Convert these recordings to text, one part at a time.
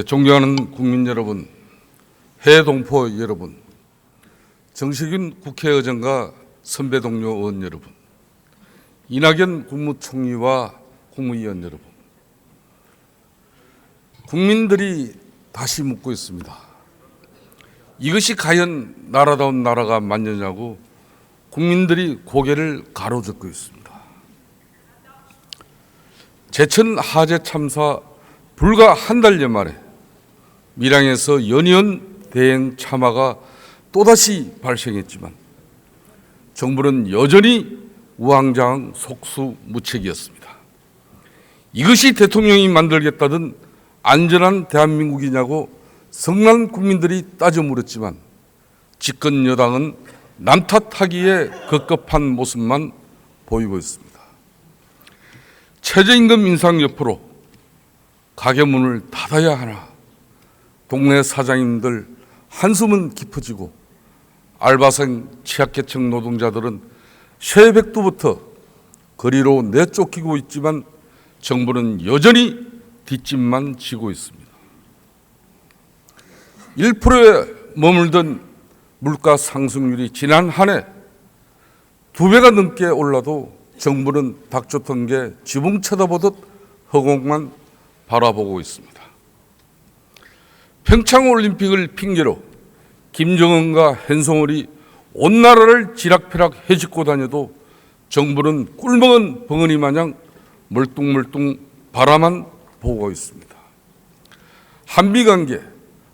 존경하는 국민 여러분, 해외 동포 여러분, 정세균 국회의장과 선배 동료 의원 여러분, 이낙연 국무총리와 국무위원 여러분, 국민들이 다시 묻고 있습니다. 이것이 과연 나라다운 나라가 맞느냐고 국민들이 고개를 가로젓고 있습니다. 제천 화재 참사 불과 한 달여 만에 밀양에서 연이은 대형 참화가 또다시 발생했지만 정부는 여전히 우왕좌왕 속수무책이었습니다. 이것이 대통령이 만들겠다던 안전한 대한민국이냐고 성난 국민들이 따져 물었지만 집권 여당은 남 탓하기에 급급한 모습만 보이고 있습니다. 최저임금 인상 여파로 가게 문을 닫아야 하나, 동네 사장님들 한숨은 깊어지고 알바생 취약계층 노동자들은 새벽부터 거리로 내쫓기고 있지만 정부는 여전히 뒷짐만 지고 있습니다. 1%에 머물던 물가 상승률이 지난 한 해 2배가 넘게 올라도 정부는 닥쳤던 게 지붕 쳐다보듯 허공만 바라보고 있습니다. 평창올림픽을 핑계로 김정은과 hen성월이 온 나라를 지락펴락 해집고 다녀도 정부는 꿀먹은 벙어리 마냥 멀뚱멀뚱 바라만 보고 있습니다. 한미관계,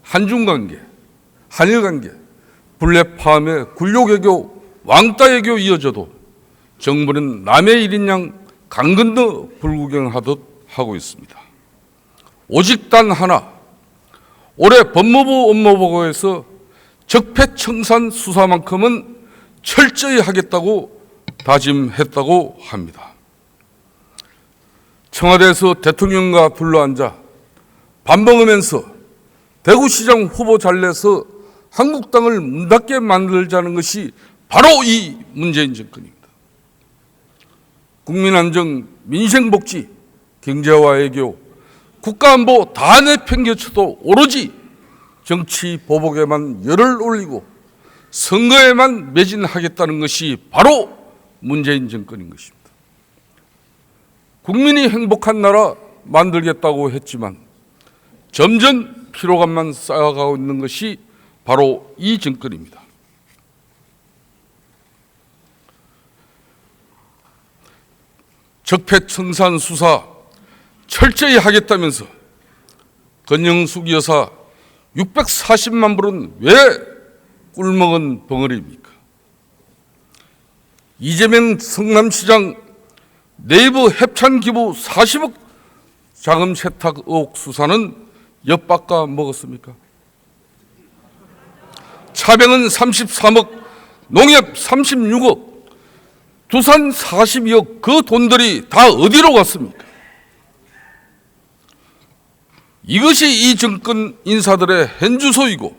한중관계, 한일관계, 블랙팜에 굴욕외교, 왕따외교 이어져도 정부는 남의 일인 양 강 건너 불구경하듯 하고 있습니다. 오직 단 하나, 올해 법무부 업무보고에서 적폐청산 수사만큼은 철저히 하겠다고 다짐했다고 합니다. 청와대에서 대통령과 둘러앉아 반봉하면서 대구시장 후보 잘내서 한국당을 문 닫게 만들자는 것이 바로 이 문재인 정권입니다. 국민안정, 민생복지, 경제와 외교, 국가안보 다 내팽개쳐도 오로지 정치 보복에만 열을 올리고 선거에만 매진하겠다는 것이 바로 문재인 정권인 것입니다. 국민이 행복한 나라 만들겠다고 했지만 점점 피로감만 쌓아가고 있는 것이 바로 이 정권입니다. 적폐청산 수사 철저히 하겠다면서 권영숙 여사 640만 불은 왜 꿀먹은 벙어리입니까? 이재명 성남시장 네이버 협찬 기부 40억 자금 세탁 의혹 수사는 엿바꿔 먹었습니까? 차병은 33억, 농협 36억, 두산 42억, 그 돈들이 다 어디로 갔습니까? 이것이 이 정권 인사들의 현주소이고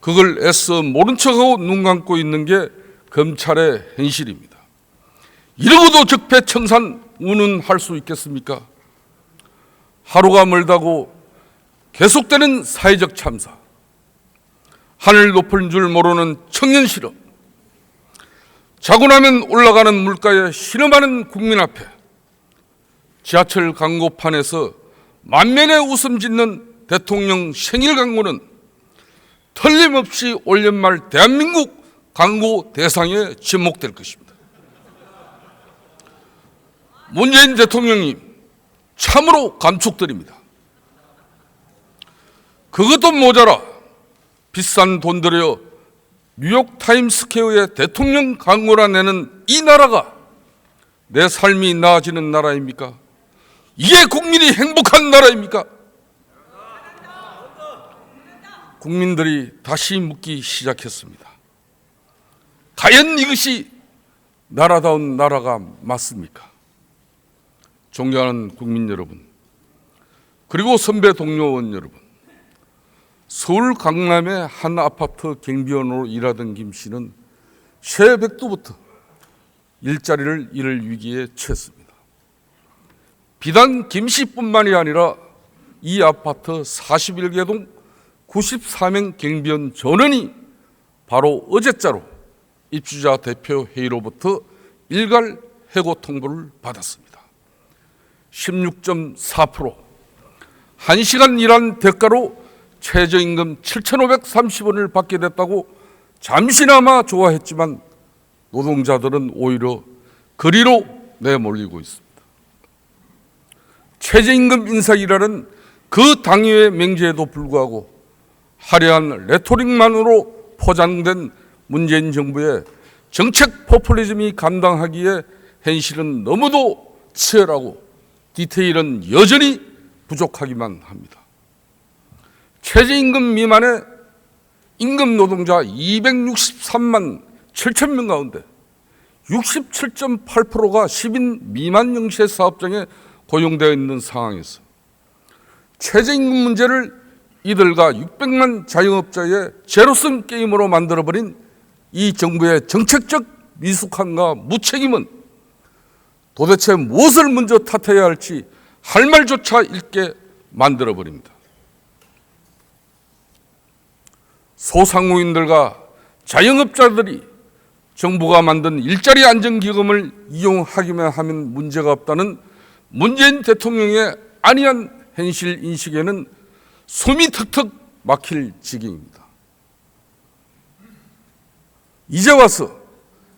그걸 애써 모른 척하고 눈 감고 있는 게 검찰의 현실입니다. 이러고도 적폐청산 운운할 수 있겠습니까? 하루가 멀다고 계속되는 사회적 참사, 하늘 높은 줄 모르는 청년 실업, 자고 나면 올라가는 물가에 신음하는 국민 앞에 지하철 광고판에서 만면에 웃음 짓는 대통령 생일 광고는 틀림없이 올 연말 대한민국 광고 대상에 지목될 것입니다. 문재인 대통령님, 참으로 감축드립니다. 그것도 모자라 비싼 돈 들여 뉴욕 타임스퀘어에 대통령 광고라 내는 이 나라가 내 삶이 나아지는 나라입니까? 이게 국민이 행복한 나라입니까? 국민들이 다시 묻기 시작했습니다. 과연 이것이 나라다운 나라가 맞습니까? 존경하는 국민 여러분, 그리고 선배 동료 의원 여러분, 서울 강남의 한 아파트 경비원으로 일하던 김 씨는 새벽부터 일자리를 잃을 위기에 처했습니다. 비단 김 씨뿐만이 아니라 이 아파트 41개 동 94명 경비원 전원이 바로 어제자로 입주자 대표 회의로부터 일괄 해고 통보를 받았습니다. 16.4%, 1시간 일한 대가로 최저임금 7,530원을 받게 됐다고 잠시나마 좋아했지만 노동자들은 오히려 거리로 내몰리고 있습니다. 최저임금 인상이라는 그 당위의 명제에도 불구하고 화려한 레토릭만으로 포장된 문재인 정부의 정책 포퓰리즘이 감당하기에 현실은 너무도 치열하고 디테일은 여전히 부족하기만 합니다. 최저임금 미만의 임금 노동자 263만 7천 명 가운데 67.8%가 10인 미만 영세 사업장에 고용되어 있는 상황에서 최저임금 문제를 이들과 600만 자영업자의 제로섬 게임으로 만들어버린 이 정부의 정책적 미숙함과 무책임은 도대체 무엇을 먼저 탓해야 할지 할 말조차 잃게 만들어버립니다. 소상공인들과 자영업자들이 정부가 만든 일자리 안정기금을 이용하기만 하면 문제가 없다는 문재인 대통령의 안이한 현실 인식에는 숨이 턱턱 막힐 지경입니다. 이제 와서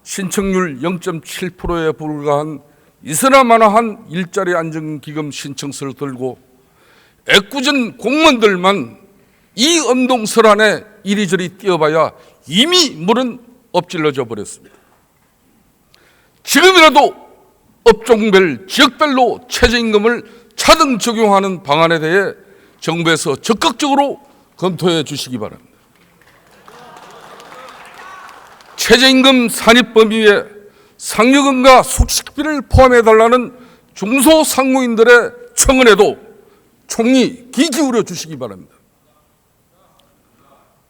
신청률 0.7%에 불과한 이스라마나한 일자리 안정기금 신청서를 들고 애꿎은 공무원들만 이 엄동설 안에 이리저리 뛰어봐야 이미 물은 엎질러져 버렸습니다. 지금이라도 업종별, 지역별로 최저임금을 차등 적용하는 방안에 대해 정부에서 적극적으로 검토해 주시기 바랍니다. 최저임금 산입 범위에 상여금과 숙식비를 포함해달라는 중소상공인들의 청원에도 총리 귀 기울여 주시기 바랍니다.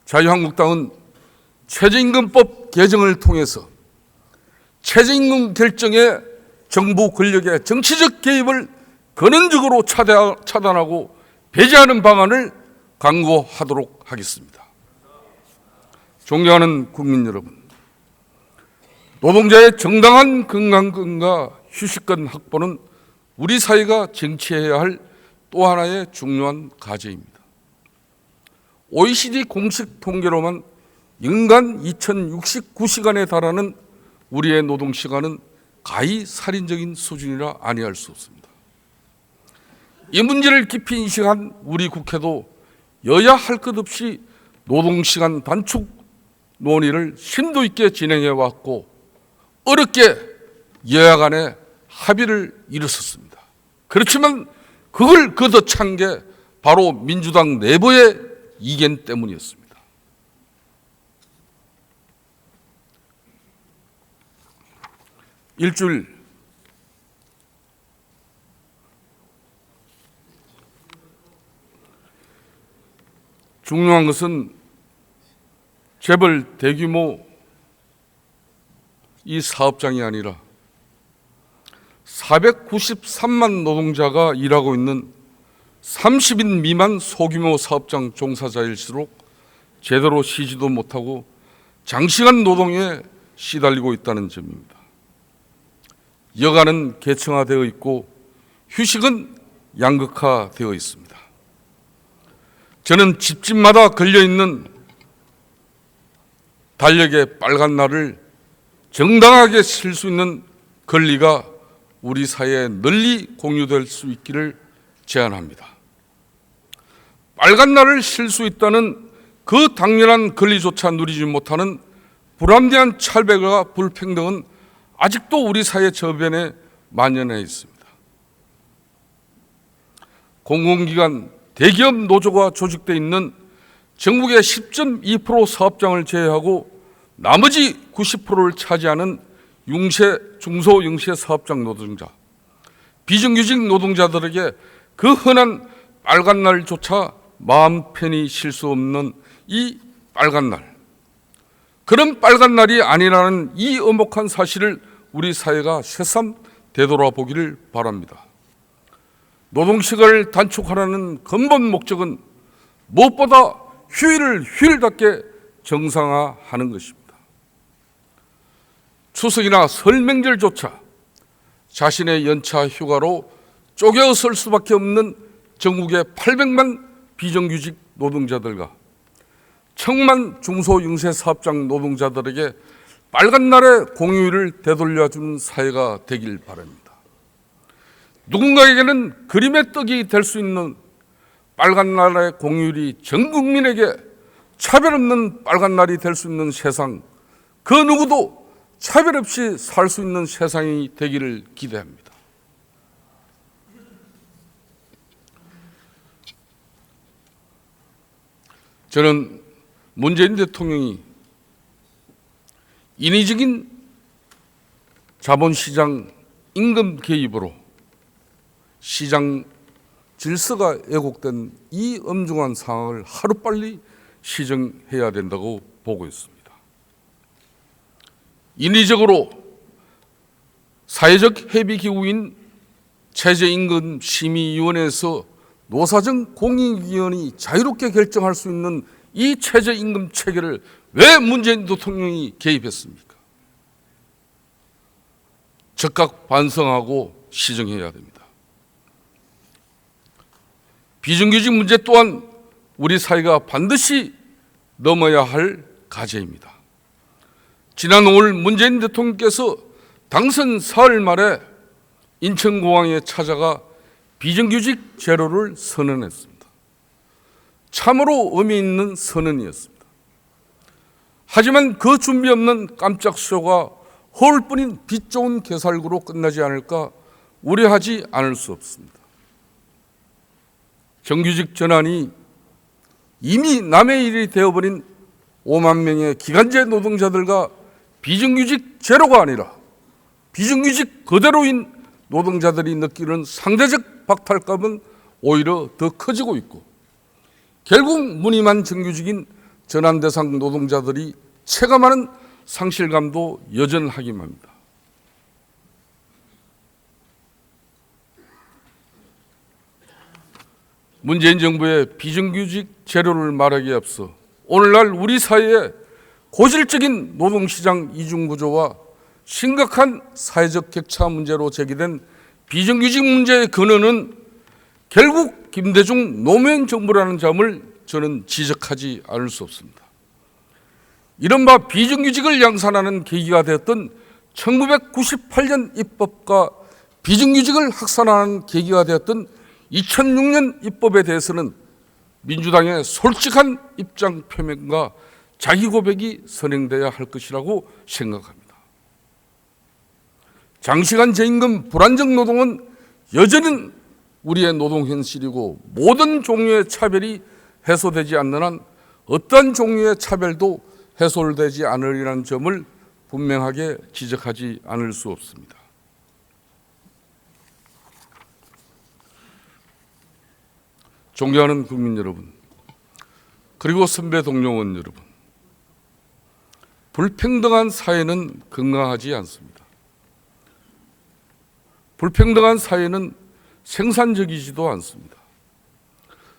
자유한국당은 최저임금법 개정을 통해서 최저임금 결정에 정부 권력의 정치적 개입을 근원적으로 차단하고 배제하는 방안을 강구하도록 하겠습니다. 존경하는 국민 여러분, 노동자의 정당한 건강권과 휴식권 확보는 우리 사회가 쟁취해야 할 또 하나의 중요한 과제입니다. OECD 공식 통계로만 연간 2069시간에 달하는 우리의 노동시간은 가히 살인적인 수준이라 아니할 수 없습니다. 이 문제를 깊이 인식한 우리 국회도 여야 할 것 없이 노동시간 단축 논의를 심도 있게 진행해 왔고 어렵게 여야 간에 합의를 이뤘었습니다. 그렇지만 그걸 걷어찬 게 바로 민주당 내부의 이견 때문이었습니다. 일주일 중요한 것은 재벌 대규모 이 사업장이 아니라 493만 노동자가 일하고 있는 30인 미만 소규모 사업장 종사자일수록 제대로 쉬지도 못하고 장시간 노동에 시달리고 있다는 점입니다. 여가는 계층화되어 있고 휴식은 양극화되어 있습니다. 저는 집집마다 걸려있는 달력의 빨간 날을 정당하게 쉴 수 있는 권리가 우리 사회에 널리 공유될 수 있기를 제안합니다. 빨간 날을 쉴 수 있다는 그 당연한 권리조차 누리지 못하는 불합리한 차별과 불평등은 아직도 우리 사회 저변에 만연해 있습니다. 공공기관, 대기업 노조가 조직되어 있는 전국의 10.2% 사업장을 제외하고 나머지 90%를 차지하는 중소영세 사업장 노동자, 비정규직 노동자들에게 그 흔한 빨간 날조차 마음 편히 쉴 수 없는 이 빨간 날, 그런 빨간 날이 아니라는 이 엄혹한 사실을 우리 사회가 새삼 되돌아보기를 바랍니다. 노동시간을 단축하라는 근본 목적은 무엇보다 휴일을 휴일답게 정상화하는 것입니다. 추석이나 설 명절조차 자신의 연차 휴가로 쪼개어 쓸 수밖에 없는 전국의 800만 비정규직 노동자들과 1000만 중소영세사업장 노동자들에게 빨간 날의 공휴일을 되돌려주는 사회가 되길 바랍니다. 누군가에게는 그림의 떡이 될 수 있는 빨간 날의 공휴일이 전 국민에게 차별 없는 빨간 날이 될 수 있는 세상, 그 누구도 차별 없이 살 수 있는 세상이 되기를 기대합니다. 저는 문재인 대통령이 인위적인 자본시장 임금 개입으로 시장 질서가 왜곡된 이 엄중한 상황을 하루빨리 시정해야 된다고 보고 있습니다. 인위적으로 사회적 협의기구인 최저임금심의위원회에서 노사정 공익위원이 자유롭게 결정할 수 있는 이 최저임금 체계를 왜 문재인 대통령이 개입했습니까? 즉각 반성하고 시정해야 됩니다. 비정규직 문제 또한 우리 사회가 반드시 넘어야 할 과제입니다. 지난 5월 문재인 대통령께서 당선 사흘 말에 인천공항에 찾아가 비정규직 제로를 선언했습니다. 참으로 의미 있는 선언이었습니다. 하지만 그 준비 없는 깜짝 쇼가 허울뿐인 빛 좋은 개살구로 끝나지 않을까 우려하지 않을 수 없습니다. 정규직 전환이 이미 남의 일이 되어버린 5만 명의 기간제 노동자들과 비정규직 제로가 아니라 비정규직 그대로인 노동자들이 느끼는 상대적 박탈감은 오히려 더 커지고 있고 결국 무늬만 정규직인 전환 대상 노동자들이 체감하는 상실감도 여전하기만 합니다. 문재인 정부의 비정규직 제로를 말하기에 앞서 오늘날 우리 사회의 고질적인 노동시장 이중구조와 심각한 사회적 격차 문제로 제기된 비정규직 문제의 근원은 결국 김대중 노무현 정부라는 점을 저는 지적하지 않을 수 없습니다. 이른바 비정규직을 양산하는 계기가 되었던 1998년 입법과 비정규직을 확산하는 계기가 되었던 2006년 입법에 대해서는 민주당의 솔직한 입장 표명과 자기 고백이 선행돼야 할 것이라고 생각합니다. 장시간 저임금 불안정 노동은 여전히 우리의 노동 현실이고 모든 종류의 차별이 해소되지 않는 한 어떤 종류의 차별도 해소되지 않으리라는 점을 분명하게 지적하지 않을 수 없습니다. 존경하는 국민 여러분, 그리고 선배 동료원 여러분, 불평등한 사회는 건강하지 않습니다. 불평등한 사회는 생산적이지도 않습니다.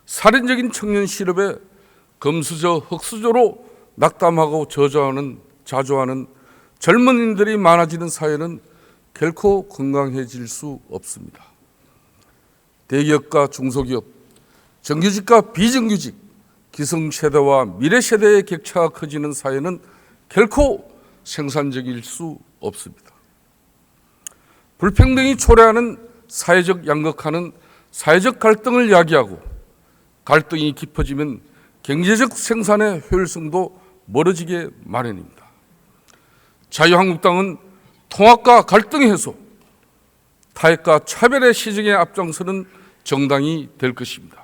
살인적인 청년 실업에 금수저, 흑수저로 낙담하고 자조하는 젊은이들이 많아지는 사회는 결코 건강해질 수 없습니다. 대기업과 중소기업, 정규직과 비정규직, 기성세대와 미래세대의 격차가 커지는 사회는 결코 생산적일 수 없습니다. 불평등이 초래하는 사회적 양극화는 사회적 갈등을 야기하고 갈등이 깊어지면 경제적 생산의 효율성도 멀어지게 마련입니다. 자유한국당은 통합과 갈등 해소, 타협과 차별의 시정에 앞장서는 정당이 될 것입니다.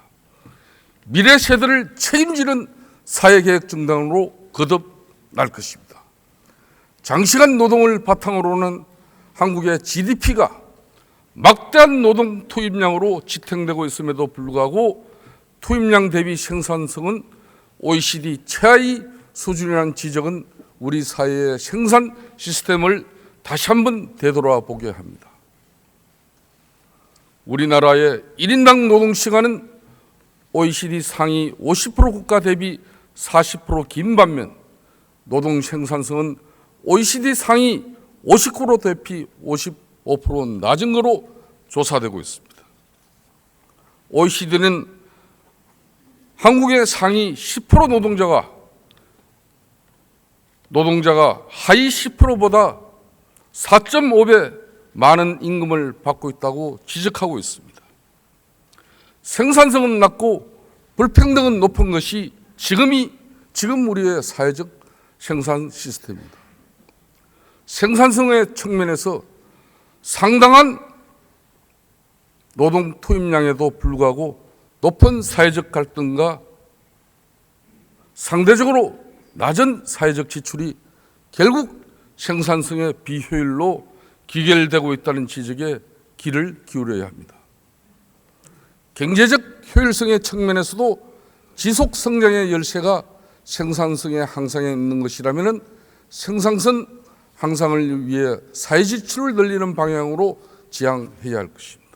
미래 세대를 책임지는 사회개혁 정당으로 거듭날 것입니다. 장시간 노동을 바탕으로는 한국의 GDP가 막대한 노동 투입량으로 지탱되고 있음에도 불구하고 투입량 대비 생산성은 OECD 최하위 수준이라는 지적은 우리 사회의 생산 시스템을 다시 한번 되돌아보게 합니다. 우리나라의 1인당 노동시간은 OECD 상위 50% 국가 대비 40%긴 반면 노동 생산성은 OECD 상위 50% 대비 55% 낮은 것으로 조사되고 있습니다. OECD는 한국의 상위 10% 노동자가 하위 10%보다 4.5배 많은 임금을 받고 있다고 지적하고 있습니다. 생산성은 낮고 불평등은 높은 것이 지금 우리의 사회적 생산 시스템입니다. 생산성의 측면에서 상당한 노동 투입량에도 불구하고 높은 사회적 갈등과 상대적으로 낮은 사회적 지출이 결국 생산성의 비효율로 귀결되고 있다는 지적에 귀를 기울여야 합니다. 경제적 효율성의 측면에서도 지속 성장의 열쇠가 생산성의 향상에 있는 것이라면 생산성 향상을 위해 사회 지출을 늘리는 방향으로 지향해야 할 것입니다.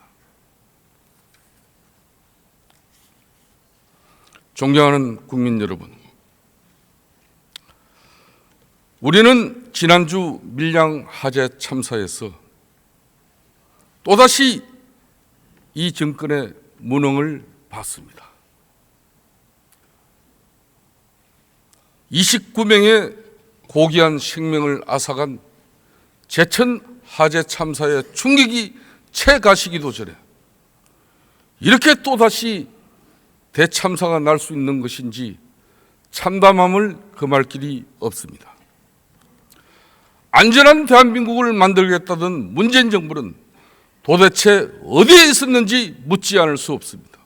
존경하는 국민 여러분, 우리는 지난주 밀양 화재 참사에서 또다시 이 정권의 무능을 봤습니다. 29명의 고귀한 생명을 앗아간 제천 화재 참사의 충격이 채 가시기도 전에 이렇게 또다시 대참사가 날 수 있는 것인지 참담함을 금할 길이 없습니다. 안전한 대한민국을 만들겠다던 문재인 정부는 도대체 어디에 있었는지 묻지 않을 수 없습니다.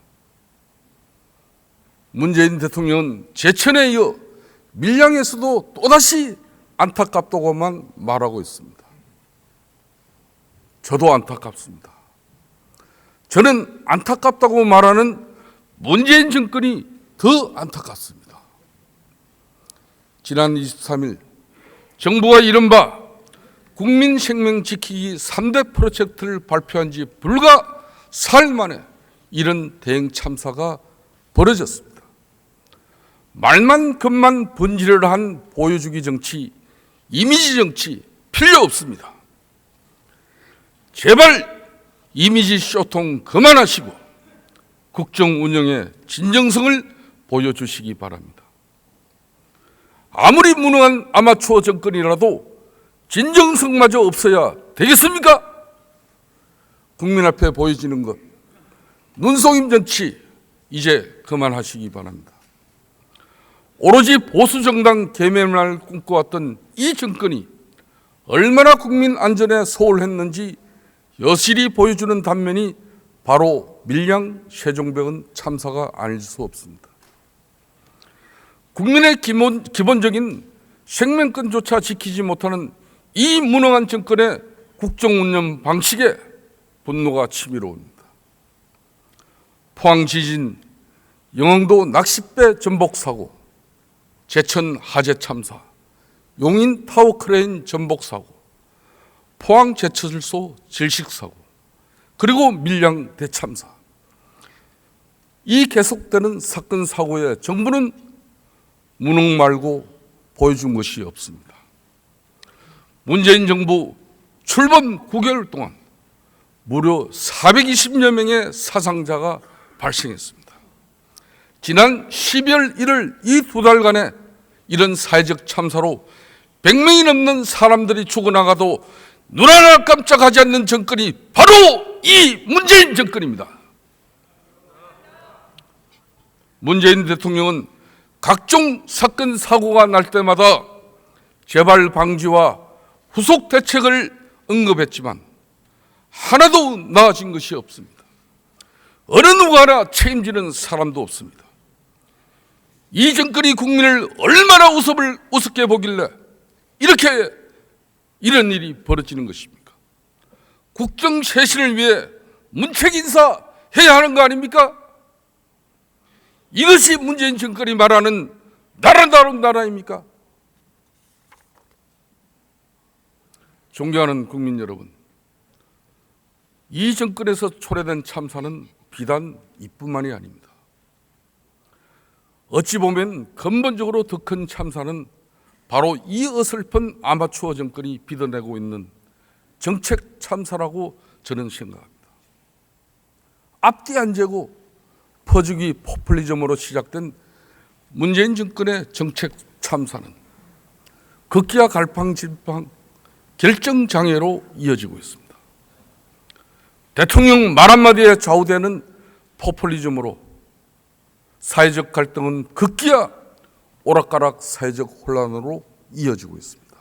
문재인 대통령은 제천에 이어 밀양에서도 또다시 안타깝다고만 말하고 있습니다. 저도 안타깝습니다. 저는 안타깝다고 말하는 문재인 정권이 더 안타깝습니다. 지난 23일 정부가 이른바 국민 생명 지키기 3대 프로젝트를 발표한 지 불과 사흘 만에 이런 대형 참사가 벌어졌습니다. 말만 겉만 번지르르 한 보여주기 정치, 이미지 정치 필요 없습니다. 제발 이미지 쇼통 그만하시고 국정 운영의 진정성을 보여주시기 바랍니다. 아무리 무능한 아마추어 정권이라도 진정성마저 없어야 되겠습니까? 국민 앞에 보여지는 것, 눈속임 정치 이제 그만하시기 바랍니다. 오로지 보수정당 개멸을 꿈꿔왔던 이 정권이 얼마나 국민 안전에 소홀했는지 여실히 보여주는 단면이 바로 밀양 세종병원 참사가 아닐 수 없습니다. 국민의 기본적인 생명권조차 지키지 못하는 이 무능한 정권의 국정운영 방식에 분노가 치밀어 옵니다. 포항 지진, 영흥도 낚싯배 전복 사고, 제천 화재 참사, 용인 타워 크레인 전복 사고, 포항 제철소 질식 사고, 그리고 밀양 대참사. 이 계속되는 사건 사고에 정부는 무능 말고 보여준 것이 없습니다. 문재인 정부 출범 9개월 동안 무려 420여 명의 사상자가 발생했습니다. 지난 12월 1일 이 두 달간에 이런 사회적 참사로 100명이 넘는 사람들이 죽어나가도 눈 하나 깜짝하지 않는 정권이 바로 이 문재인 정권입니다. 문재인 대통령은 각종 사건 사고가 날 때마다 재발 방지와 후속 대책을 언급했지만 하나도 나아진 것이 없습니다. 어느 누구 하나 책임지는 사람도 없습니다. 이 정권이 국민을 얼마나 우습게 보길래 이렇게 이런 일이 벌어지는 것입니까? 국정 쇄신을 위해 문책 인사해야 하는 거 아닙니까? 이것이 문재인 정권이 말하는 나라다운 나라입니까? 존경하는 국민 여러분, 이 정권에서 초래된 참사는 비단 이뿐만이 아닙니다. 어찌 보면 근본적으로 더 큰 참사는 바로 이 어설픈 아마추어 정권이 빚어내고 있는 정책 참사라고 저는 생각합니다. 앞뒤 안 재고 퍼주기 포퓰리즘으로 시작된 문재인 정권의 정책 참사는 극기와 갈팡질팡 결정장애로 이어지고 있습니다. 대통령 말 한마디에 좌우되는 포퓰리즘으로 사회적 갈등은 극기와 오락가락 사회적 혼란으로 이어지고 있습니다.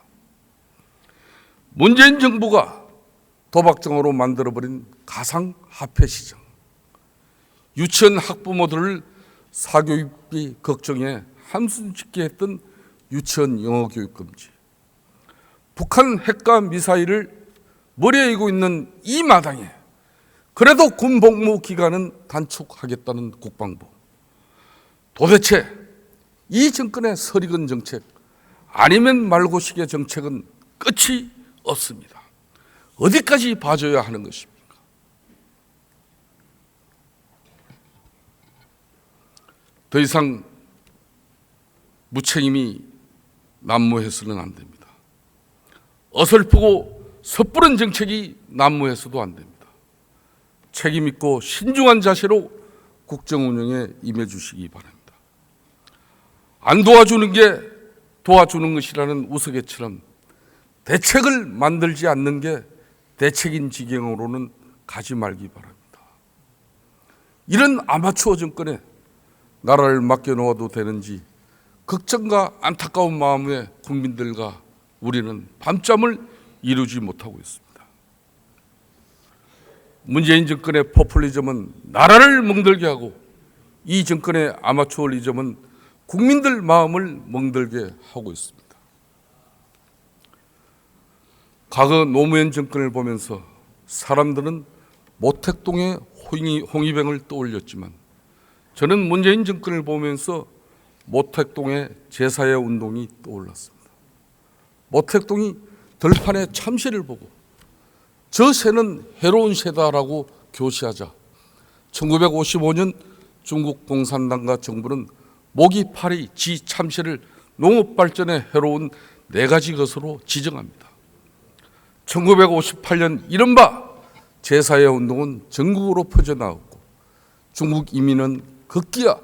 문재인 정부가 도박장으로 만들어버린 가상화폐 시장, 유치원 학부모들을 사교육비 걱정에 한숨 짓게 했던 유치원 영어교육 금지, 북한 핵과 미사일을 머리에 이고 있는 이 마당에 그래도 군 복무 기간은 단축하겠다는 국방부, 도대체 이 정권의 설익은 정책 아니면 말고식의 정책은 끝이 없습니다. 어디까지 봐줘야 하는 것입니까? 더 이상 무책임이 난무해서는 안 됩니다. 어설프고 섣부른 정책이 난무해서도 안 됩니다. 책임 있고 신중한 자세로 국정 운영에 임해 주시기 바랍니다. 안 도와주는 게 도와주는 것이라는 우스개처럼 대책을 만들지 않는 게 대책인 지경으로는 가지 말기 바랍니다. 이런 아마추어 정권에 나라를 맡겨놓아도 되는지 걱정과 안타까운 마음에 국민들과 우리는 밤잠을 이루지 못하고 있습니다. 문재인 정권의 포퓰리즘은 나라를 멍들게 하고 이 정권의 아마추어리즘은 국민들 마음을 멍들게 하고 있습니다. 과거 노무현 정권을 보면서 사람들은 모택동의 홍위병을 떠올렸지만 저는 문재인 정권을 보면서 모택동의 제4의 운동이 떠올랐습니다. 모택동이 들판의 참새를 보고 저 새는 해로운 새다라고 교시하자 1955년 중국 공산당과 정부는 모기, 파리, 쥐, 참새를 농업 발전에 해로운 4가지 것으로 지정합니다. 1958년 이른바 제4의 운동은 전국으로 퍼져나왔고 중국 이민은 극기야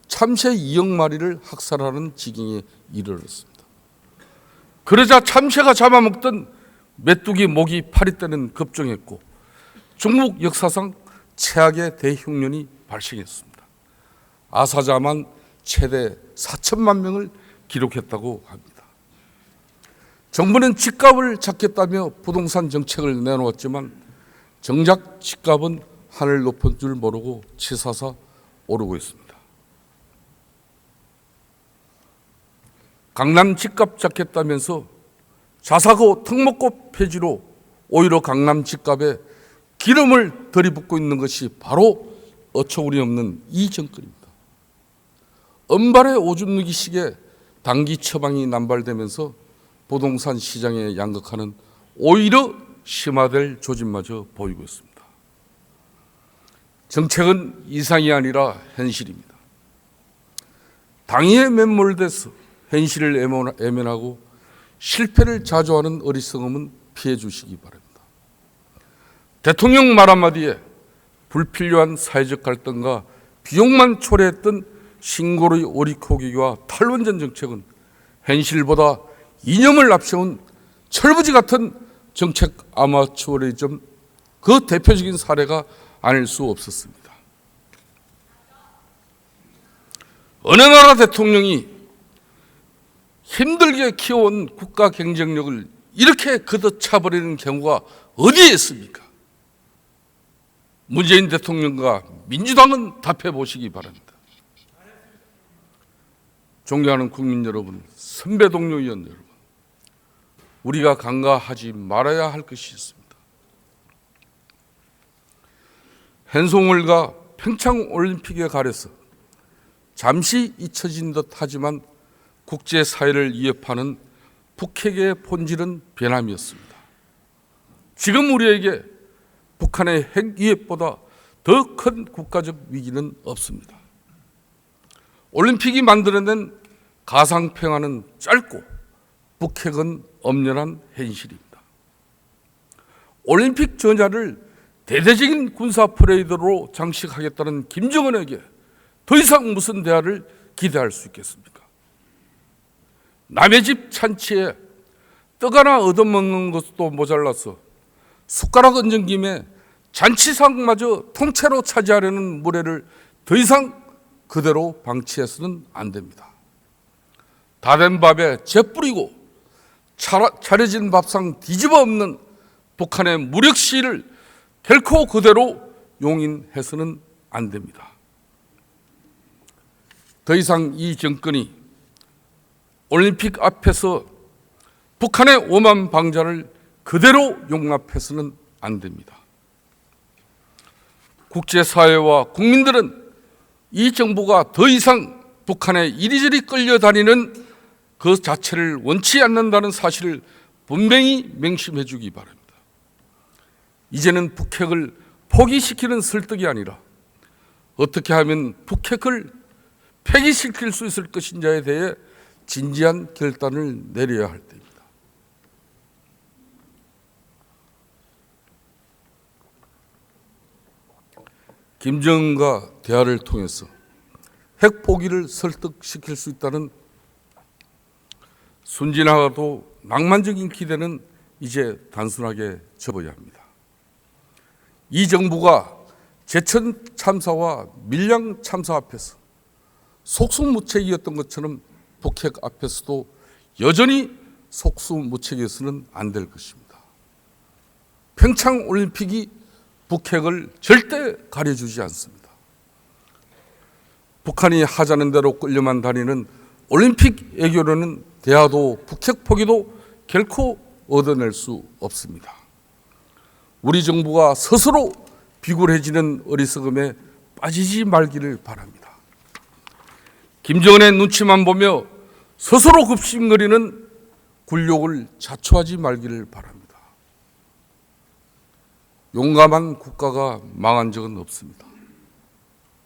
참새 2억 마리를 학살하는 지경에 이르렀습니다. 그러자 참새가 잡아먹던 메뚜기, 모기, 파리 떼는 급증했고 중국 역사상 최악의 대흉년이 발생했습니다. 아사자만 최대 4천만 명을 기록했다고 합니다. 정부는 집값을 잡겠다며 부동산 정책을 내놓았지만 정작 집값은 하늘 높은 줄 모르고 치솟아 오르고 있습니다. 강남 집값 잡겠다면서 자사고 턱먹고 폐지로 오히려 강남 집값에 기름을 들이붓고 있는 것이 바로 어처구니 없는 이 정권입니다. 은발의 오줌 누기식의 단기 처방이 남발되면서 부동산 시장에 양극화는 오히려 심화될 조짐마저 보이고 있습니다. 정책은 이상이 아니라 현실입니다. 당위에 매몰돼서 현실을 외면하고 실패를 자조하는 어리석음은 피해 주시기 바랍니다. 대통령 말 한마디에 불필요한 사회적 갈등과 비용만 초래했던 신고의 오리코기와 탈원전 정책은 현실보다 이념을 앞세운 철부지 같은 정책 아마추어리즘 그 대표적인 사례가 아닐 수 없었습니다. 어느 나라 대통령이 힘들게 키워온 국가 경쟁력을 이렇게 걷어차버리는 경우가 어디에 있습니까? 문재인 대통령과 민주당은 답해 보시기 바랍니다. 존경하는 국민 여러분, 선배 동료 의원 여러분, 우리가 간과하지 말아야 할 것이 있습니다. 헨송월과 평창올림픽에 가려서 잠시 잊혀진 듯 하지만 국제사회를 위협하는 북핵의 본질은 베남이었습니다. 지금 우리에게 북한의 핵 위협보다 더 큰 국가적 위기는 없습니다. 올림픽이 만들어낸 가상평화는 짧고 북핵은 엄연한 현실입니다. 올림픽 전야를 대대적인 군사 퍼레이드로 장식하겠다는 김정은에게 더 이상 무슨 대화를 기대할 수 있겠습니까? 남의 집 잔치에 떡 하나 얻어먹는 것도 모자라서 숟가락 얹은 김에 잔치상마저 통째로 차지하려는 무례를 더 이상 그대로 방치해서는 안 됩니다. 다 된 밥에 재 뿌리고 차려진 밥상 뒤집어 엎는 북한의 무력 시위를 결코 그대로 용인해서는 안 됩니다. 더 이상 이 정권이 올림픽 앞에서 북한의 오만 방자를 그대로 용납해서는 안 됩니다. 국제사회와 국민들은 이 정부가 더 이상 북한에 이리저리 끌려다니는 그 자체를 원치 않는다는 사실을 분명히 명심해 주기 바랍니다. 이제는 북핵을 포기시키는 설득이 아니라 어떻게 하면 북핵을 폐기시킬 수 있을 것인지에 대해 진지한 결단을 내려야 할 때입니다. 김정은과 대화를 통해서 핵 포기를 설득시킬 수 있다는 순진하고도 낭만적인 기대는 이제 단순하게 접어야 합니다. 이 정부가 제천 참사와 밀양 참사 앞에서 속수무책이었던 것처럼 북핵 앞에서도 여전히 속수무책이어서는 안 될 것입니다. 평창 올림픽이 북핵을 절대 가려주지 않습니다. 북한이 하자는 대로 끌려만 다니는 올림픽 애교로는 대화도 북핵 포기도 결코 얻어낼 수 없습니다. 우리 정부가 스스로 비굴해지는 어리석음에 빠지지 말기를 바랍니다. 김정은의 눈치만 보며 스스로 급심거리는 굴욕을 자초하지 말기를 바랍니다. 용감한 국가가 망한 적은 없습니다.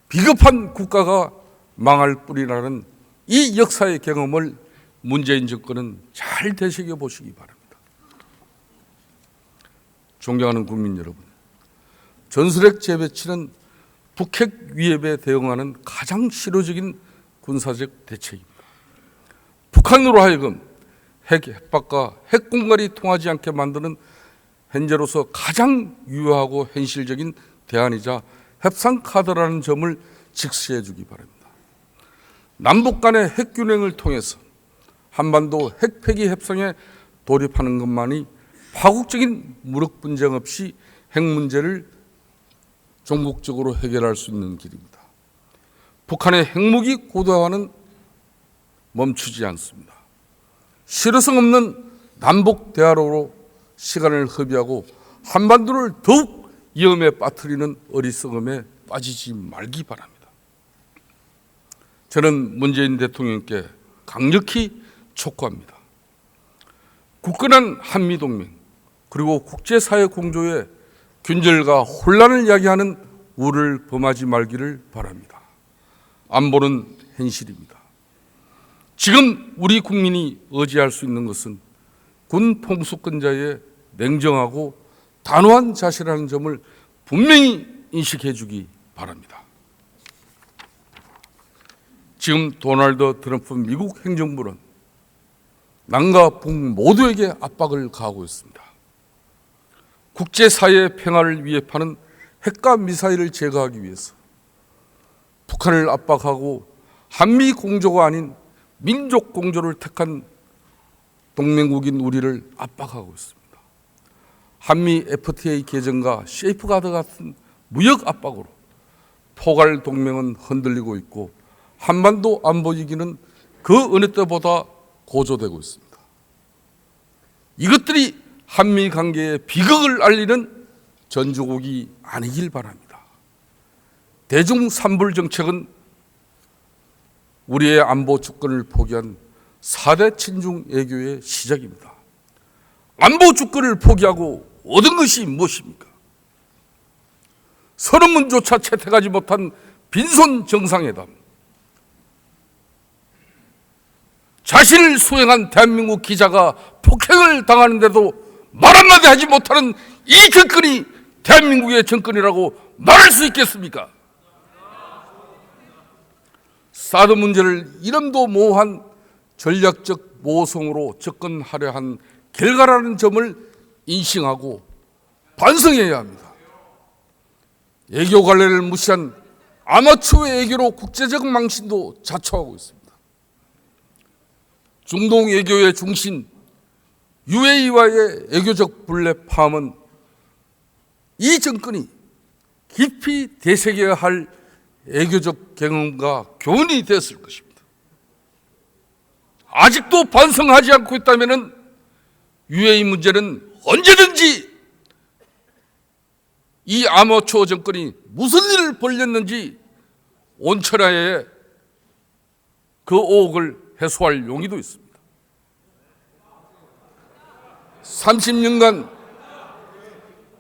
비겁한 국가가 망할 뿐이라는 이 역사의 경험을 문재인 정권은 잘 되새겨 보시기 바랍니다. 존경하는 국민 여러분, 전술핵 재배치는 북핵 위협에 대응하는 가장 실효적인 군사적 대책입니다. 북한으로 하여금 핵 협박과 핵 공갈이 통하지 않게 만드는 현재로서 가장 유효하고 현실적인 대안이자 협상 카드라는 점을 직시해 주기 바랍니다. 남북 간의 핵 균형을 통해서 한반도 핵 폐기 협상에 돌입하는 것만이 파국적인 무력 분쟁 없이 핵 문제를 종국적으로 해결할 수 있는 길입니다. 북한의 핵무기 고도화는 멈추지 않습니다. 실효성 없는 남북 대화로 시간을 허비하고 한반도를 더욱 위험에 빠뜨리는 어리석음에 빠지지 말기 바랍니다. 저는 문재인 대통령께 강력히 촉구합니다. 굳건한 한미동맹 그리고 국제사회 공조에 균열과 혼란을 야기하는 우를 범하지 말기를 바랍니다. 안보는 현실입니다. 지금 우리 국민이 의지할 수 있는 것은 군 통수권자의 냉정하고 단호한 자세라는 점을 분명히 인식해 주기 바랍니다. 지금 도널드 트럼프 미국 행정부는 남과 북 모두에게 압박을 가하고 있습니다. 국제사회의 평화를 위협하는 핵과 미사일을 제거하기 위해서 북한을 압박하고 한미 공조가 아닌 민족 공조를 택한 동맹국인 우리를 압박하고 있습니다. 한미 FTA 개정과 세이프가드 같은 무역 압박으로 포괄 동맹은 흔들리고 있고 한반도 안보 위기는 그 어느 때보다 고조되고 있습니다. 이것들이 한미 관계의 비극을 알리는 전조국이 아니길 바랍니다. 대중 산불 정책은 우리의 안보 주권을 포기한 4대 친중 애교의 시작입니다. 안보 주권을 포기하고 얻은 것이 무엇입니까? 선언문조차 채택하지 못한 빈손 정상회담, 자신을 수행한 대한민국 기자가 폭행을 당하는데도 말 한마디 하지 못하는 이 정권이 대한민국의 정권이라고 말할 수 있겠습니까? 사드 문제를 이름도 모호한 전략적 모성으로 접근하려 한 결과라는 점을 인식하고 반성해야 합니다. 애교 관례를 무시한 아마추어 애교로 국제적 망신도 자초하고 있습니다. 중동 외교의 중심 UAE와의 애교적 불협화음은 이 정권이 깊이 되새겨야 할 애교적 경험과 교훈이 되었을 것입니다. 아직도 반성하지 않고 있다면 UAE 문제는 언제든지 이 아마추어 정권이 무슨 일을 벌였는지 온천하에 그 의혹을 해소할 용의도 있습니다. 30년간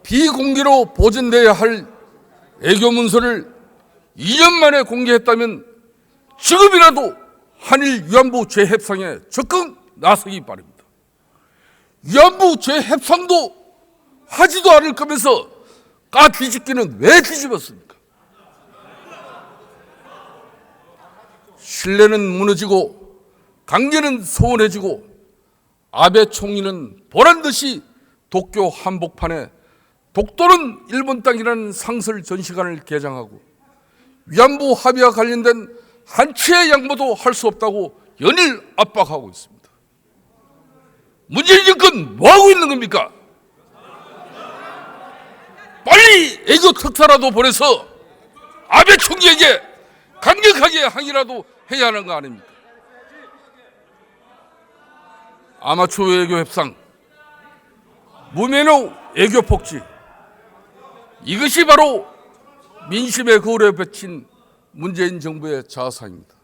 비공개로 보존돼야 할 애교 문서를 2년 만에 공개했다면 지금이라도 한일 위안부 재협상에 적극 나서기 바랍니다. 위안부 재협상도 하지도 않을 거면서 까 뒤집기는 왜 뒤집었습니까? 신뢰는 무너지고 강제는 소원해지고 아베 총리는 보란듯이 도쿄 한복판에 독도는 일본 땅이라는 상설 전시관을 개장하고 위안부 합의와 관련된 한치의 양보도 할 수 없다고 연일 압박하고 있습니다. 문재인 정권 뭐하고 있는 겁니까? 빨리 애교 특사라도 보내서 아베 총리에게 강력하게 항의라도 해야 하는 거 아닙니까? 아마추어 애교 협상, 무면허 애교 폭지, 이것이 바로 민심의 거울에 비친 문재인 정부의 자아상입니다.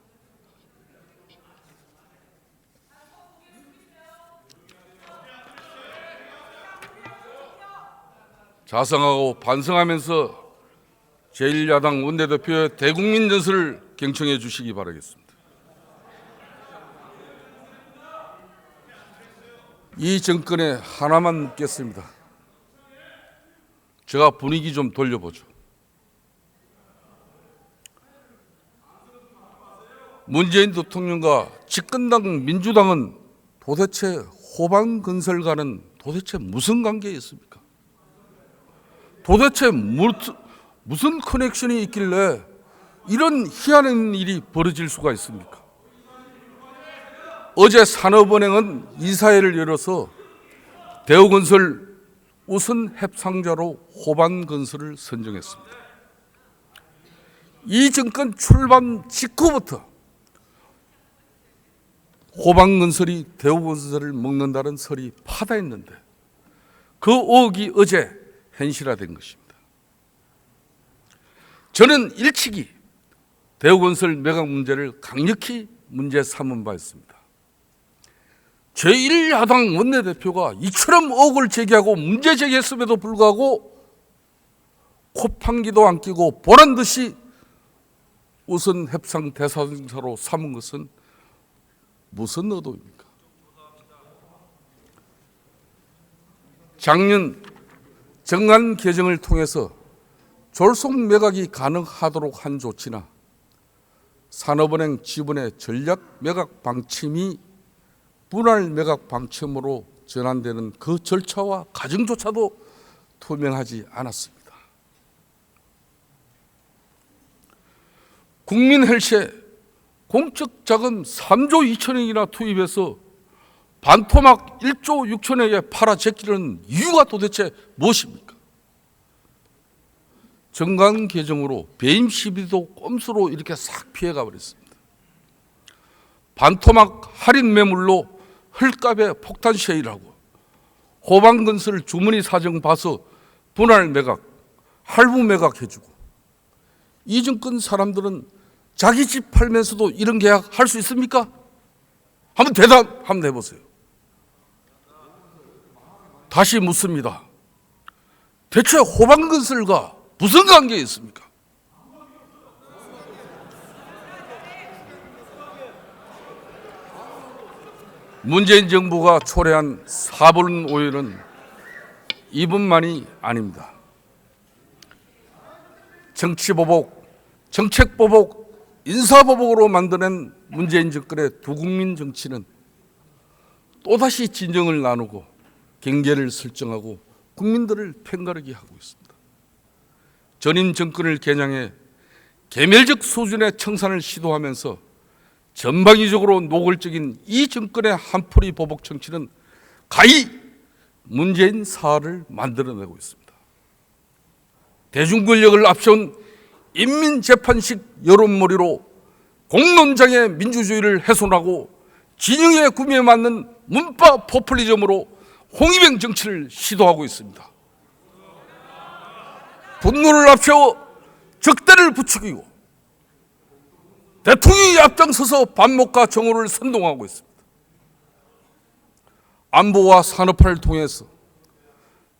자성하고 반성하면서 제1야당 원내대표의 대국민 전설을 경청해 주시기 바라겠습니다. 이 정권에 하나만 묻겠습니다. 제가 분위기 좀 돌려보죠. 문재인 대통령과 집권당 민주당은 도대체 호반건설과는 도대체 무슨 관계에 있습니까? 도대체 무슨 커넥션이 있길래 이런 희한한 일이 벌어질 수가 있습니까? 어제 산업은행은 이사회를 열어서 대우건설 우선 협상자로 호반건설을 선정했습니다. 이 정권 출범 직후부터 호반건설이 대우건설을 먹는다는 설이 파다했는데 그 의혹이 어제 현실화된 것입니다. 저는 일찍이 대우건설 매각 문제를 강력히 문제 삼은 바 있습니다. 제1야당 원내대표가 이처럼 의혹을 제기하고 문제 제기했음에도 불구하고 콧방귀도 안 끼고 보란듯이 우선 협상 대상자로 삼은 것은 무슨 의도입니까? 작년 정관 개정을 통해서 졸속 매각이 가능하도록 한 조치나 산업은행 지분의 전략 매각 방침이 분할 매각 방침으로 전환되는 그 절차와 과정조차도 투명하지 않았습니다. 국민헬스에 공적 자금 3조 2천억이나 투입해서 반토막 1조 6천억에 팔아 제끼려는 이유가 도대체 무엇입니까? 정관 개정으로 배임 시비도 꼼수로 이렇게 싹 피해가 버렸습니다. 반토막 할인 매물로 헐값에 폭탄 세일하고 호반건설 주머니 사정 봐서 분할 매각, 할부 매각 해주고 이 정권 사람들은 자기 집 팔면서도 이런 계약 할 수 있습니까? 한번 대답 한번 해보세요. 다시 묻습니다. 대체 호반건설과 무슨 관계 있습니까? 문재인 정부가 초래한 4분 5일은 이분만이 아닙니다. 정치보복, 정책보복, 인사보복으로 만드는 문재인 정권의 두국민 정치는 또다시 진영을 나누고 경계를 설정하고 국민들을 편가르게 하고 있습니다. 전임 정권을 겨냥해 개멸적 수준의 청산을 시도하면서 전방위적으로 노골적인 이 정권의 한풀이 보복 정치는 가히 문재인 사활을 만들어내고 있습니다. 대중권력을 앞세운 인민재판식 여론몰이로 공론장의 민주주의를 훼손하고 진영의 구미에 맞는 문파 포퓰리즘으로 홍위병 정치를 시도하고 있습니다. 분노를 앞세워 적대를 부추기고 대통령이 앞장서서 반목과 정오를 선동하고 있습니다. 안보와 산업화를 통해서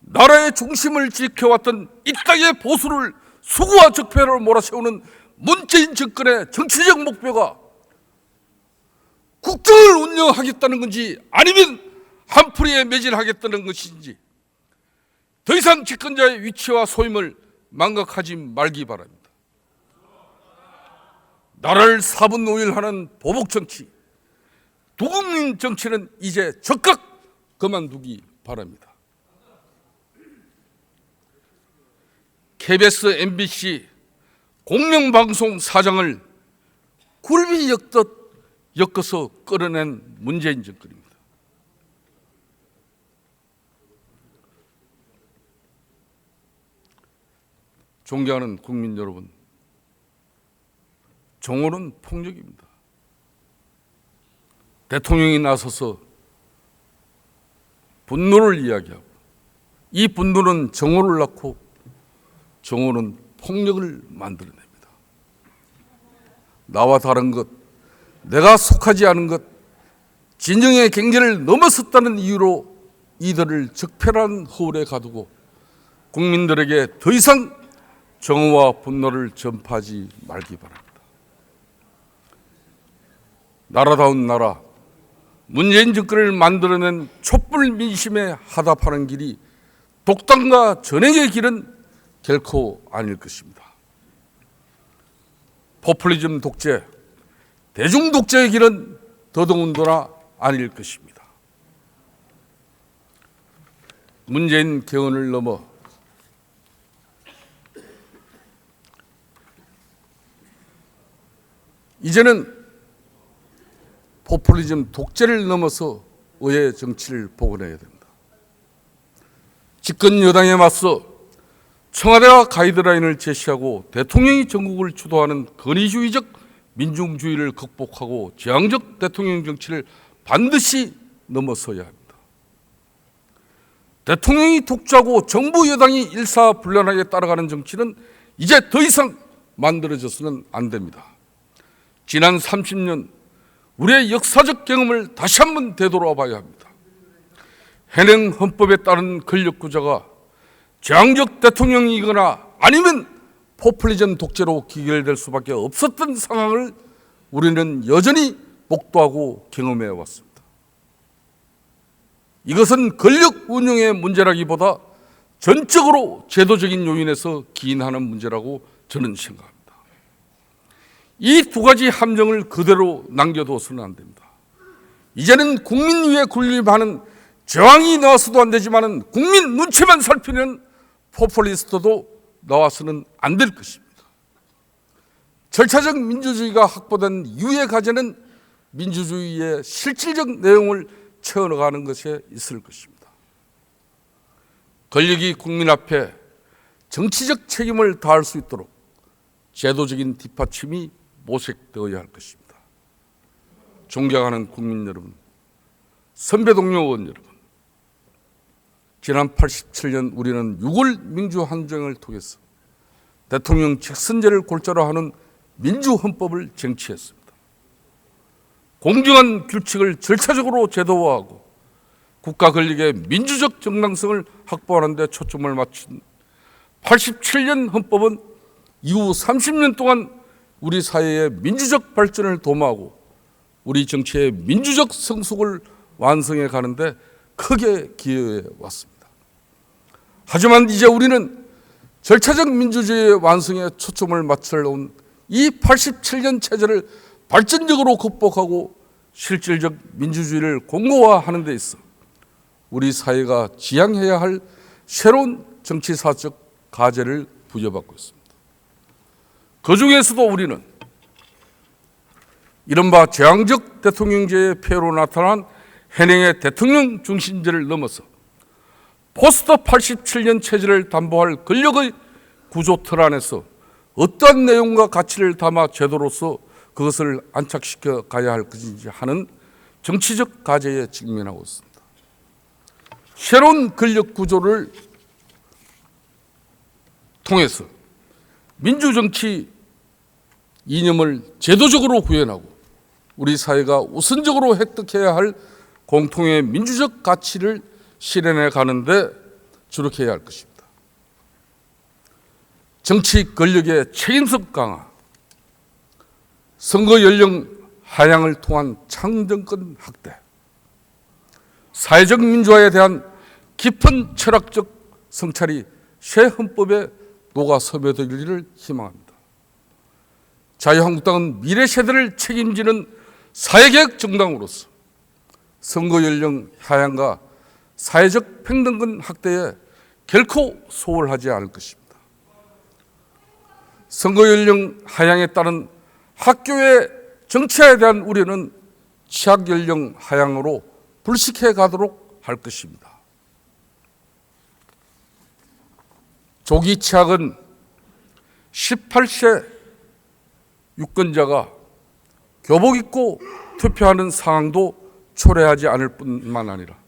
나라의 중심을 지켜왔던 이 땅의 보수를 수구와 적폐로 몰아세우는 문재인 정권의 정치적 목표가 국정을 운영하겠다는 건지 아니면 한풀이에 매진하겠다는 것인지 더 이상 집권자의 위치와 소임을 망각하지 말기 바랍니다. 나라를 4분 5일 하는 보복 정치, 두국민 정치는 이제 적극 그만두기 바랍니다. KBS, MBC 공영방송 사장을 굴비 엮어서 끌어낸 문재인 정권입니다. 존경하는 국민 여러분, 정오는 폭력입니다. 대통령이 나서서 분노를 이야기하고 이 분노는 정오를 낳고 정오는 폭력을 만들어냅니다. 나와 다른 것, 내가 속하지 않은 것, 진영의 경계를 넘어섰다는 이유로 이들을 적폐란 허울에 가두고 국민들에게 더 이상 정오와 분노를 전파하지 말기 바랍니다. 나라다운 나라, 문재인 정권을 만들어낸 촛불 민심에 하답하는 길이 독단과 전행의 길은 결코 아닐 것입니다. 포퓰리즘 독재, 대중 독재의 길은 더더군다나 아닐 것입니다. 문재인 개헌을 넘어 이제는 포퓰리즘 독재를 넘어서 의회 정치를 복원해야 됩니다. 집권 여당에 맞서 청와대와 가이드라인을 제시하고 대통령이 전국을 주도하는 권위주의적 민중주의를 극복하고 지향적 대통령 정치를 반드시 넘어서야 합니다. 대통령이 독주하고 정부 여당이 일사불란하게 따라가는 정치는 이제 더 이상 만들어져서는 안 됩니다. 지난 30년 우리의 역사적 경험을 다시 한번 되돌아봐야 합니다. 현행 헌법에 따른 권력구조가 제왕적 대통령이거나 아니면 포퓰리즘 독재로 기결될 수밖에 없었던 상황을 우리는 여전히 목도하고 경험해 왔습니다. 이것은 권력 운영의 문제라기보다 전적으로 제도적인 요인에서 기인하는 문제라고 저는 생각합니다. 이 두 가지 함정을 그대로 남겨둬서는 안 됩니다. 이제는 국민 위에 군림하는 제왕이 나와서도 안 되지만 국민 눈치만 살피는 포퓰리스트도 나와서는 안 될 것입니다. 절차적 민주주의가 확보된 이후의 과제는 민주주의의 실질적 내용을 채워나가는 것에 있을 것입니다. 권력이 국민 앞에 정치적 책임을 다할 수 있도록 제도적인 뒷받침이 모색되어야 할 것입니다. 존경하는 국민 여러분, 선배 동료 의원 여러분, 지난 87년 우리는 6월 민주항쟁을 통해서 대통령 직선제를 골자로 하는 민주헌법을 쟁취했습니다. 공정한 규칙을 절차적으로 제도화하고 국가 권력의 민주적 정당성을 확보하는 데 초점을 맞춘 87년 헌법은 이후 30년 동안 우리 사회의 민주적 발전을 도모하고 우리 정치의 민주적 성숙을 완성해 가는데 크게 기여해 왔습니다. 하지만 이제 우리는 절차적 민주주의의 완성에 초점을 맞춰온 이 87년 체제를 발전적으로 극복하고 실질적 민주주의를 공고화하는 데 있어 우리 사회가 지향해야 할 새로운 정치사적 과제를 부여받고 있습니다. 그 중에서도 우리는 이른바 제왕적 대통령제의 폐해로 나타난 현행의 대통령 중심제를 넘어서 포스트 87년 체제를 담보할 권력의 구조 틀 안에서 어떠한 내용과 가치를 담아 제도로서 그것을 안착시켜 가야 할 것인지 하는 정치적 과제에 직면하고 있습니다. 새로운 권력 구조를 통해서 민주정치 이념을 제도적으로 구현하고 우리 사회가 우선적으로 획득해야 할 공통의 민주적 가치를 실현해 가는데 주력해야 할 것입니다. 정치 권력의 책임성 강화, 선거 연령 하향을 통한 창정권 확대, 사회적 민주화에 대한 깊은 철학적 성찰이 새 헌법에 녹아 섭외되기를 희망합니다. 자유한국당은 미래 세대를 책임지는 사회개혁 정당으로서 선거 연령 하향과 사회적 평등권 확대에 결코 소홀하지 않을 것입니다. 선거 연령 하향에 따른 학교의 정치화에 대한 우려는 취학 연령 하향으로 불식해 가도록 할 것입니다. 조기 취학은 18세 유권자가 교복 입고 투표하는 상황도 초래하지 않을 뿐만 아니라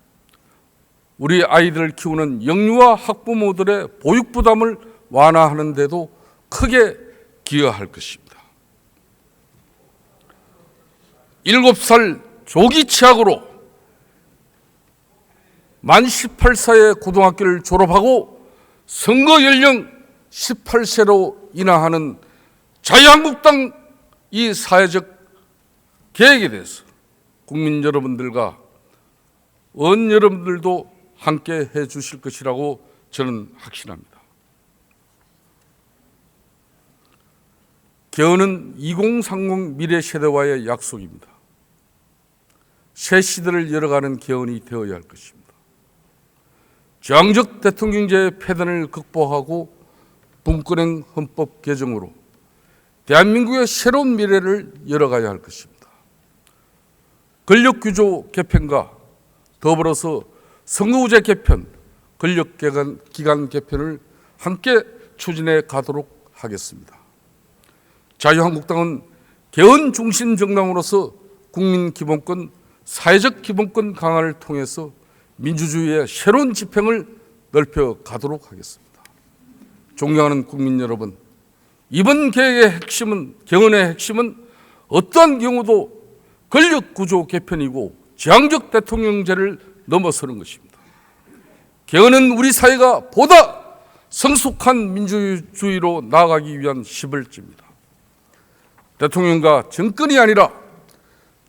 우리 아이들을 키우는 영유아 학부모들의 보육 부담을 완화하는 데도 크게 기여할 것입니다. 7살 조기 취학으로 만 18세의 고등학교를 졸업하고 선거 연령 18세로 인하하는 자유한국당 이 사회적 계획에 대해서 국민 여러분들과 의원 여러분들도 함께 해 주실 것이라고 저는 확신합니다. 개헌은 2030 미래 세대와의 약속입니다. 새 시대를 열어가는 개헌이 되어야 할 것입니다. 제왕적 대통령제의 폐단을 극복하고 분권형 헌법 개정으로 대한민국의 새로운 미래를 열어가야 할 것입니다. 권력구조 개편과 더불어서 선거구제 개편, 권력기관 개편을 함께 추진해 가도록 하겠습니다. 자유한국당은 개헌 중심 정당으로서 국민 기본권, 사회적 기본권 강화를 통해서 민주주의의 새로운 지평을 넓혀 가도록 하겠습니다. 존경하는 국민 여러분, 이번 계획의 핵심은, 개헌의 핵심은 어떠한 경우도 권력구조 개편이고 제왕적 대통령제를 넘어서는 것입니다. 개헌은 우리 사회가 보다 성숙한 민주주의로 나아가기 위한 시벌지입니다. 대통령과 정권이 아니라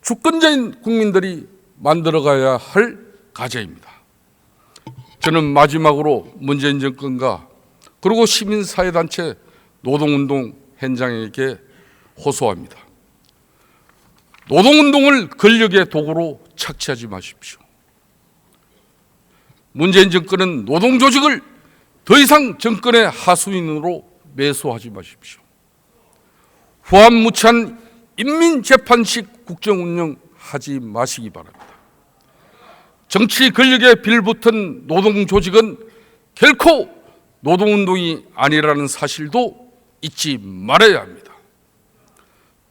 주권자인 국민들이 만들어가야 할 과제입니다. 저는 마지막으로 문재인 정권과 그리고 시민사회단체 노동운동 현장에게 호소합니다. 노동운동을 권력의 도구로 착취하지 마십시오. 문재인 정권은 노동조직을 더 이상 정권의 하수인으로 매수하지 마십시오. 후한무치한 인민재판식 국정운영하지 마시기 바랍니다. 정치 권력에 빌붙은 노동조직은 결코 노동운동이 아니라는 사실도 잊지 말아야 합니다.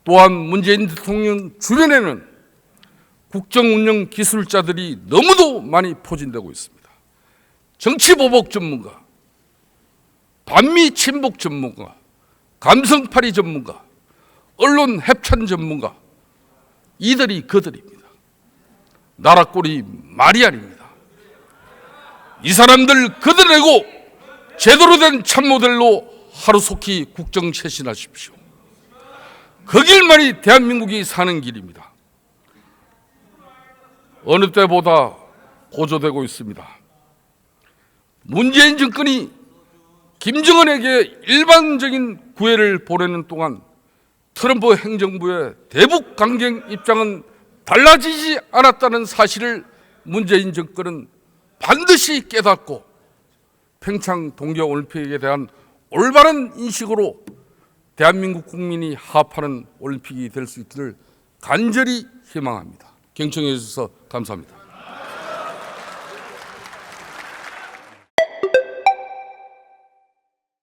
또한 문재인 대통령 주변에는 국정운영 기술자들이 너무도 많이 포진되고 있습니다. 정치보복 전문가, 반미 친북 전문가, 감성팔이 전문가, 언론 협찬 전문가, 이들이 그들입니다. 나라꼴이 말이 아닙니다. 이 사람들 걷어내고 제대로 된 참모델로 하루속히 국정 쇄신하십시오. 그 길만이 대한민국이 사는 길입니다. 어느 때보다 고조되고 있습니다. 문재인 정권이 김정은에게 일반적인 구애를 보내는 동안 트럼프 행정부의 대북 강경 입장은 달라지지 않았다는 사실을 문재인 정권은 반드시 깨닫고 평창 동계올림픽에 대한 올바른 인식으로 대한민국 국민이 합하는 올림픽이 될 수 있기를 간절히 희망합니다. 경청해 주셔서 감사합니다.